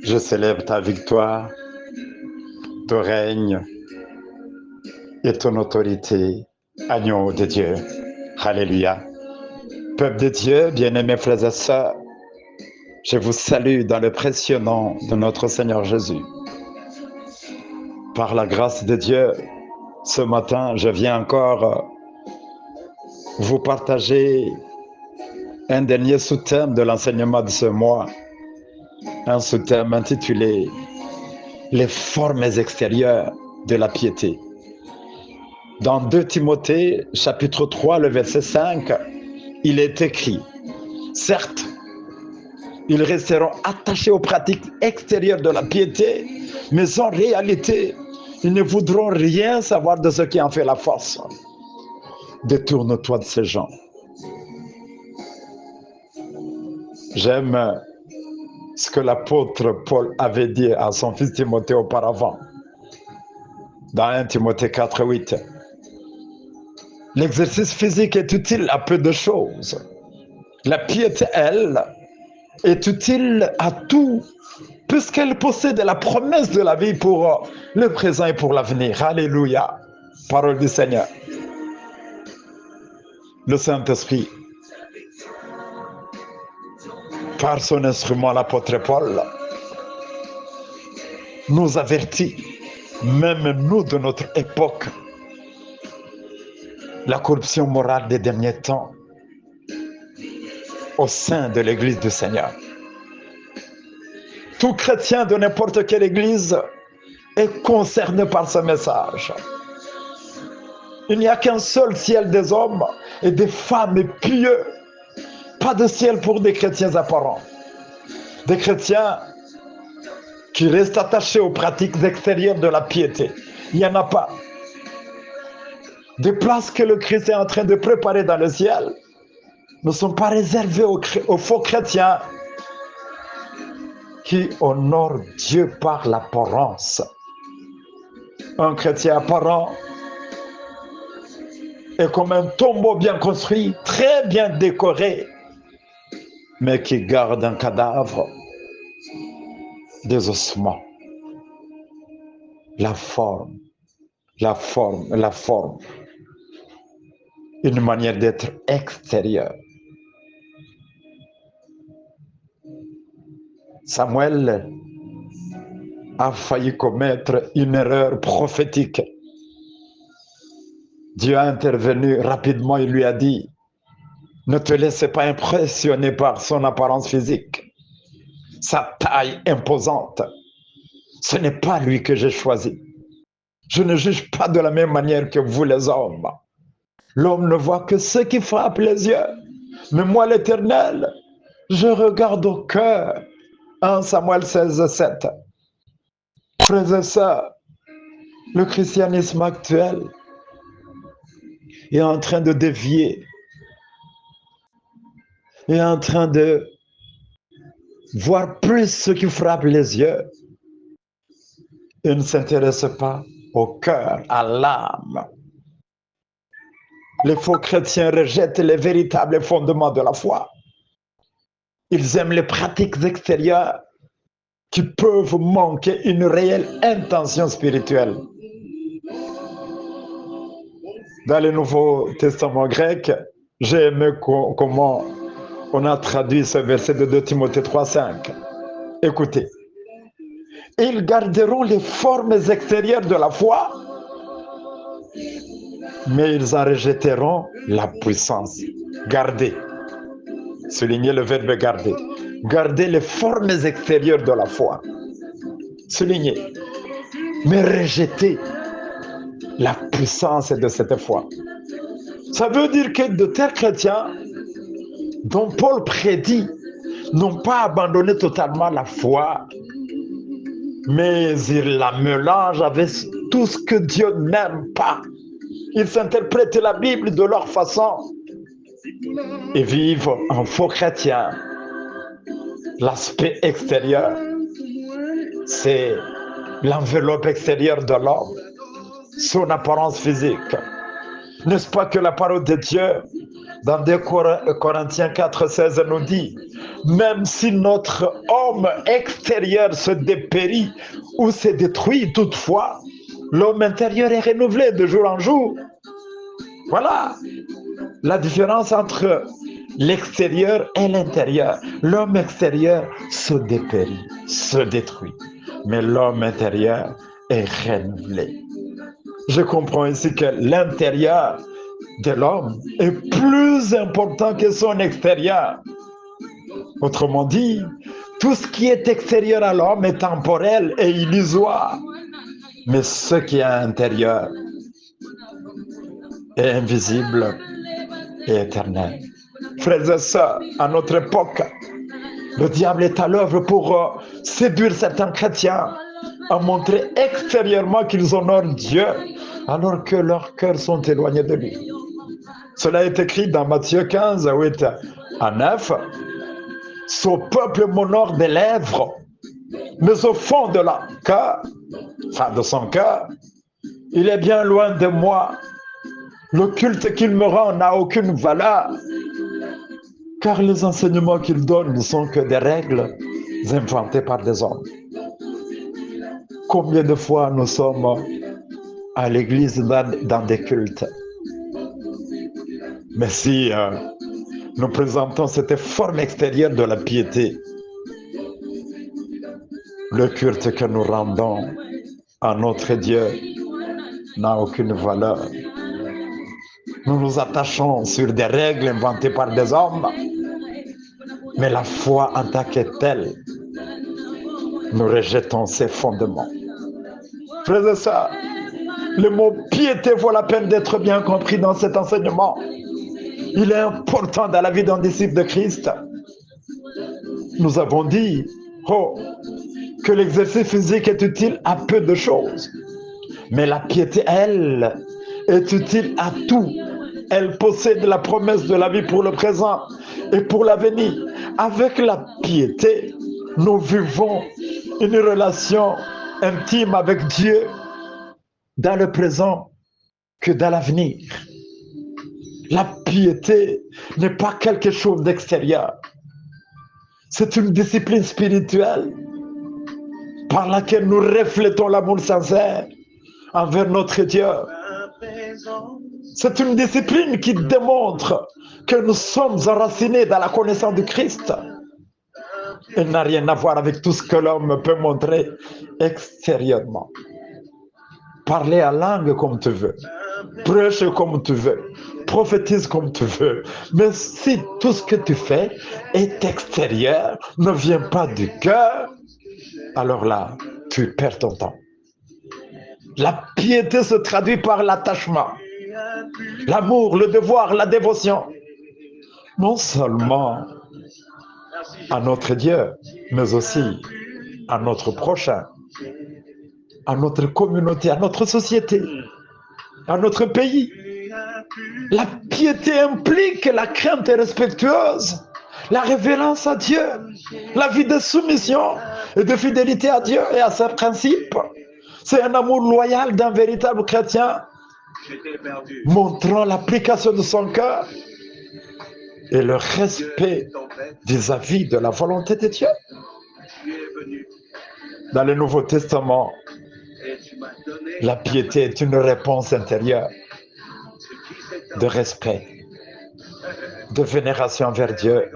Je célèbre ta victoire, ton règne et ton autorité, agneau de Dieu. Alléluia. Peuple de Dieu, bien-aimés frères et sœurs, je vous salue dans le précieux nom de notre Seigneur Jésus. Par la grâce de Dieu, ce matin, je viens encore vous partager un dernier sous-thème de l'enseignement de ce mois, un sous-thème intitulé « Les formes extérieures de la piété ». Dans 2 Timothée, chapitre 3, le verset 5, il est écrit « Certes, ils resteront attachés aux pratiques extérieures de la piété, mais en réalité, ils ne voudront rien savoir de ce qui en fait la force. Détourne-toi de ces gens. » J'aime ce que l'apôtre Paul avait dit à son fils Timothée auparavant, dans 1 Timothée 4, 8. L'exercice physique est utile à peu de choses. La piété, elle, est utile à tout, puisqu'elle possède la promesse de la vie pour le présent et pour l'avenir. Alléluia. Parole du Seigneur. Le Saint-Esprit, par son instrument, l'apôtre Paul, nous avertit, même nous de notre époque, la corruption morale des derniers temps au sein de l'Église du Seigneur. Tout chrétien de n'importe quelle église est concerné par ce message. Il n'y a qu'un seul ciel des hommes et des femmes pieux, pas de ciel pour des chrétiens apparents. Des chrétiens qui restent attachés aux pratiques extérieures de la piété. Il n'y en a pas. Des places que le Christ est en train de préparer dans le ciel ne sont pas réservées aux faux chrétiens qui honorent Dieu par l'apparence. Un chrétien apparent est comme un tombeau bien construit, très bien décoré, mais qui garde un cadavre, des ossements. La forme, une manière d'être extérieure. Samuel a failli commettre une erreur prophétique. Dieu a intervenu rapidement et lui a dit « Ne te laisse pas impressionner par son apparence physique, sa taille imposante. Ce n'est pas lui que j'ai choisi. Je ne juge pas de la même manière que vous les hommes. L'homme ne voit que ce qui frappe les yeux. Mais moi, l'Éternel, je regarde au cœur. » 1 Samuel 16, 7. Frères et sœurs, le christianisme actuel est en train de dévier, est en train de voir plus ce qui frappe les yeux. Il ne s'intéresse pas au cœur, à l'âme. Les faux chrétiens rejettent les véritables fondements de la foi. Ils aiment les pratiques extérieures qui peuvent manquer une réelle intention spirituelle. Dans le Nouveau Testament grec, j'ai aimé comment on a traduit ce verset de 2 Timothée 3, 5. Écoutez. Ils garderont les formes extérieures de la foi, mais ils en rejetteront la puissance. Garder. Soulignez le verbe garder. Garder les formes extérieures de la foi. Soulignez. Mais rejeter la puissance de cette foi. Ça veut dire que de tels chrétiens dont Paul prédit n'ont pas abandonné totalement la foi, mais ils la mélangent avec tout ce que Dieu n'aime pas. Ils interprètent la Bible de leur façon et vivent en faux chrétiens. L'aspect extérieur, c'est l'enveloppe extérieure de l'homme, son apparence physique. N'est-ce pas que la parole de Dieu, dans 2 Corinthiens 4,16 nous dit, même si notre homme extérieur se dépérit ou se détruit, toutefois, l'homme intérieur est renouvelé de jour en jour. Voilà la différence entre l'extérieur et l'intérieur. L'homme extérieur se dépérit, se détruit, mais l'homme intérieur est renouvelé. Je comprends ici que l'intérieur de l'homme est plus important que son extérieur. Autrement dit, tout ce qui est extérieur à l'homme est temporel et illusoire, mais ce qui est intérieur est invisible et éternel. Frères et sœurs, à notre époque, le diable est à l'œuvre pour séduire certains chrétiens, à montrer extérieurement qu'ils honorent Dieu, alors que leurs cœurs sont éloignés de lui. Cela est écrit dans Matthieu 15, 8 à 9. Son peuple m'honore des lèvres, mais au fond de leur cœur, enfin de son cœur, il est bien loin de moi. Le culte qu'il me rend n'a aucune valeur, car les enseignements qu'il donne ne sont que des règles inventées par des hommes. Combien de fois nous sommes à l'église dans des cultes? Mais si nous présentons cette forme extérieure de la piété, le culte que nous rendons à notre Dieu n'a aucune valeur. Nous nous attachons sur des règles inventées par des hommes, mais la foi en tant que telle, nous rejetons ses fondements. Frères et sœurs, le mot piété vaut la peine d'être bien compris dans cet enseignement. Il est important dans la vie d'un disciple de Christ. Nous avons dit que l'exercice physique est utile à peu de choses, mais la piété, elle, est utile à tout. Elle possède la promesse de la vie pour le présent et pour l'avenir. Avec la piété, nous vivons une relation intime avec Dieu dans le présent que dans l'avenir. La piété n'est pas quelque chose d'extérieur. C'est une discipline spirituelle par laquelle nous reflétons l'amour sincère envers notre Dieu. C'est une discipline qui démontre que nous sommes enracinés dans la connaissance du Christ. Elle n'a rien à voir avec tout ce que l'homme peut montrer extérieurement. Parler à langue comme tu veux, prêche comme tu veux, prophétise comme tu veux. Mais si tout ce que tu fais est extérieur, ne vient pas du cœur, alors là, tu perds ton temps. La piété se traduit par l'attachement, l'amour, le devoir, la dévotion. Non seulement à notre Dieu, mais aussi à notre prochain, à notre communauté, à notre société, à notre pays. La piété implique la crainte respectueuse, la révérence à Dieu, la vie de soumission et de fidélité à Dieu et à ses principes. C'est un amour loyal d'un véritable chrétien, montrant l'application de son cœur et le respect vis-à-vis de la volonté de Dieu. Dans le Nouveau Testament, la piété est une réponse intérieure de respect, de vénération envers Dieu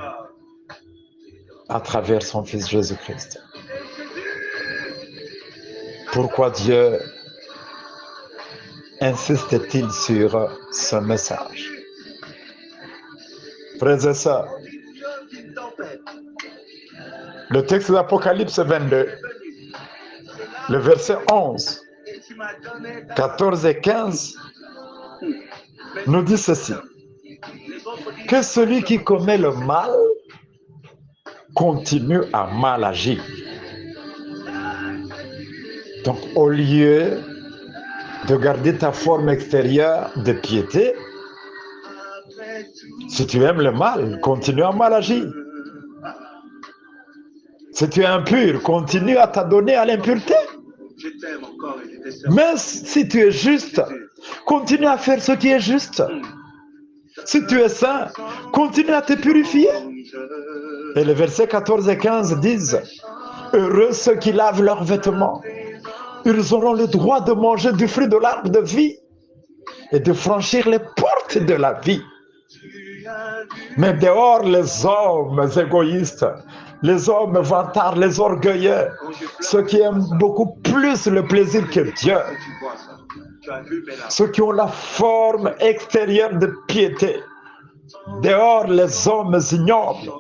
à travers son Fils Jésus-Christ. Pourquoi Dieu insiste-t-il sur ce message? Frères et sœurs, le texte d'Apocalypse 22, le verset 11, 14 et 15, nous dit ceci: que celui qui commet le mal continue à mal agir. Donc, au lieu de garder ta forme extérieure de piété, si tu aimes le mal, continue à mal agir. Si tu es impur, continue à t'adonner à l'impureté. Mais si tu es juste, continue à faire ce qui est juste. Si tu es saint, continue à te purifier. Et les versets 14 et 15 disent, heureux ceux qui lavent leurs vêtements. Ils auront le droit de manger du fruit de l'arbre de vie et de franchir les portes de la vie. Mais dehors, les hommes égoïstes, les hommes vantards, les orgueilleux, ceux qui aiment beaucoup plus le plaisir que Dieu, ceux qui ont la forme extérieure de piété, dehors, les hommes ignobles,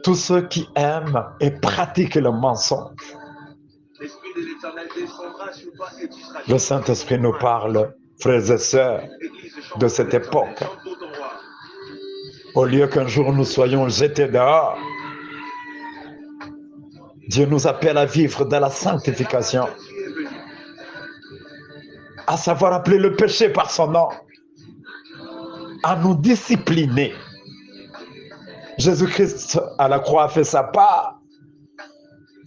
tous ceux qui aiment et pratiquent le mensonge. Le Saint-Esprit nous parle, frères et sœurs, de cette époque. Au lieu qu'un jour nous soyons jetés dehors, Dieu nous appelle à vivre dans la sanctification, à savoir appeler le péché par son nom, à nous discipliner. Jésus-Christ à la croix a fait sa part.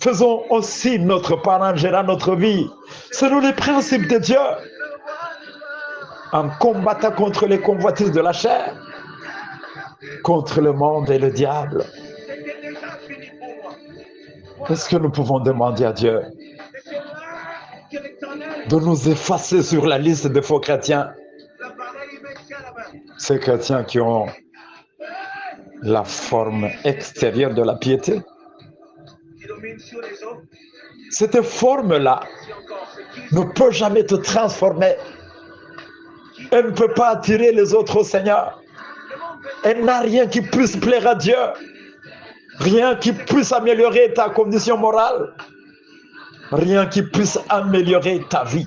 Faisons aussi notre part en gérant notre vie selon les principes de Dieu, en combattant contre les convoitises de la chair, contre le monde et le diable. Est-ce que nous pouvons demander à Dieu de nous effacer sur la liste des faux chrétiens, ces chrétiens qui ont la forme extérieure de la piété? Cette forme-là ne peut jamais te transformer. Elle ne peut pas attirer les autres au Seigneur. Elle n'a rien qui puisse plaire à Dieu. Rien qui puisse améliorer ta condition morale. Rien qui puisse améliorer ta vie.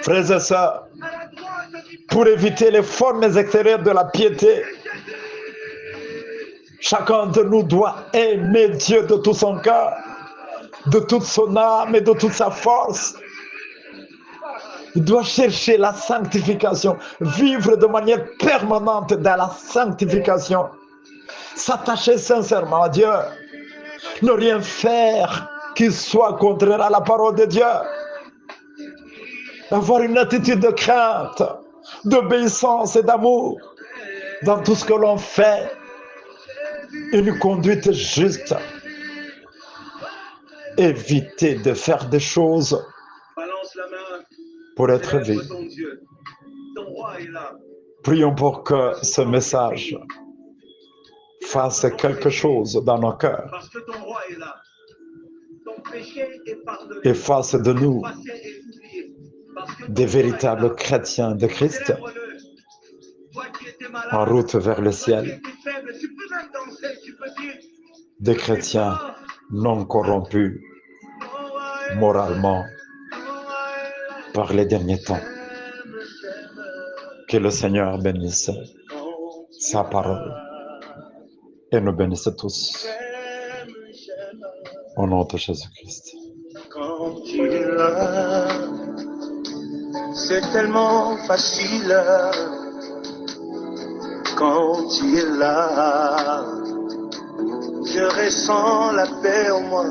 Frères et sœurs, pour éviter les formes extérieures de la piété, chacun de nous doit aimer Dieu de tout son cœur, de toute son âme et de toute sa force. Il doit chercher la sanctification, vivre de manière permanente dans la sanctification, s'attacher sincèrement à Dieu, ne rien faire qui soit contraire à la parole de Dieu, avoir une attitude de crainte, d'obéissance et d'amour dans tout ce que l'on fait, une conduite juste, éviter de faire des choses pour être vu. Prions pour que ce message fasse quelque chose dans nos cœurs et fasse de nous des véritables chrétiens de Christ en route vers le ciel, des chrétiens non corrompus moralement par les derniers temps. Que le Seigneur bénisse sa parole et nous bénisse tous. Au nom de Jésus-Christ. Quand il est là, c'est tellement facile. Quand il est là, je ressens la paix en moi.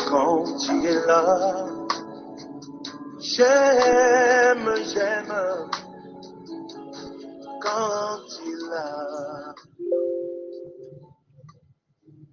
Quand il est là, j'aime. Quand il est là.